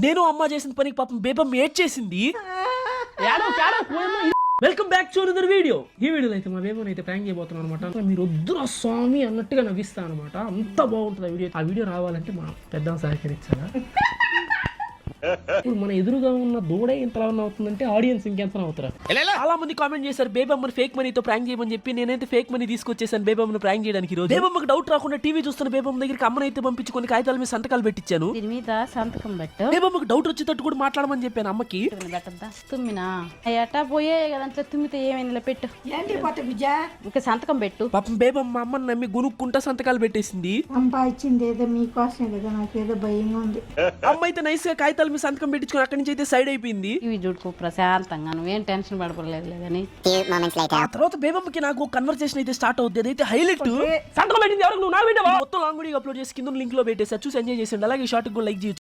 నేను అమ్మ చేసిన పనికి పాపం బేబమ్మ ఏడ్చేసింది. Welcome back to another video. ఈ వీడియోలో అయితే మా బేబమ్మ అయితే ప్రాంక్ చేయబోతున్నాను అనమాట. మీరు వద్దురా స్వామి అన్నట్టుగా నవ్విస్తాను అనమాట. అంత బాగుంటుంది వీడియో. ఆ వీడియో రావాలంటే మా పెద్ద సహకరించాలా. ఇప్పుడు మన ఎదురుగా ఉన్న దూడే ఇంతలా అవుతుందంటే ఆడియన్స్ ఇంకెంత అవుతారా. చాలా మంది కామెంట్ చేశారు బేబమ్మని ఫేక్ మనీతో ప్రాంక్ చేయమని చెప్పి. నేనైతే ఫేక్ మనీ తీసుకొచ్చేసాను బేబమ్మను ప్రాంక్ చేయడానికి. రోజు బేబమ్మకి డౌట్ రాకుండా టీవీ చూస్తున్న బేబమ్మ దగ్గరికి అమ్మనైతే పంపించుకొని కాగితాల మీద సంతకాలు పెట్టించాను. దీని మీద సంతకం పెట్టు. బేబమ్మకి డౌట్ వచ్చేటట్టు కూడా మాట్లాడమని చెప్పాను అమ్మకి. పెట్టద్దా తుమ్మినా ఎట్టా పోయే కదంటే తుమ్మితే ఏమైంది పెట్టు. ఏంటి పోతే బిడ్డ ఇంకా సంతకం పెట్టు. పాపం బేబమ్మ అమ్మని నమ్మి గునుక్కుంటా సంతకాలు పెట్టేసింది. సంపాదించింది ఏదో మీకోసమే కదా, నాకేదో భయంగా ఉంది. అమ్మ అయితే నైస్ గా కాగితాల మీద సంతకం పెట్టించుకొని అక్కడి నుంచి అయితే సైడ్ అయిపోయింది. ఇవి చూడుకో ప్రశాంతంగా, నువ్వేం టెన్షన్ పడపలేదు కానీ. ఆ తర్వాత బేబమ్మకి నాకు కన్వర్సేషన్ అయితే స్టార్ట్ అవుద్ది. అదైతే హైలైట్. సంతకం పెట్టింది ఎవరు? నువ్వు నా వీడియో మొత్తం లాంగ్ వీడియో అప్లోడ్ చేసి కింద లింక్ లో పెట్టేసి చూసి ఎంజాయ్ చేసిండు. అలాగే షార్ట్ కూడా లైక్ చేయొచ్చు.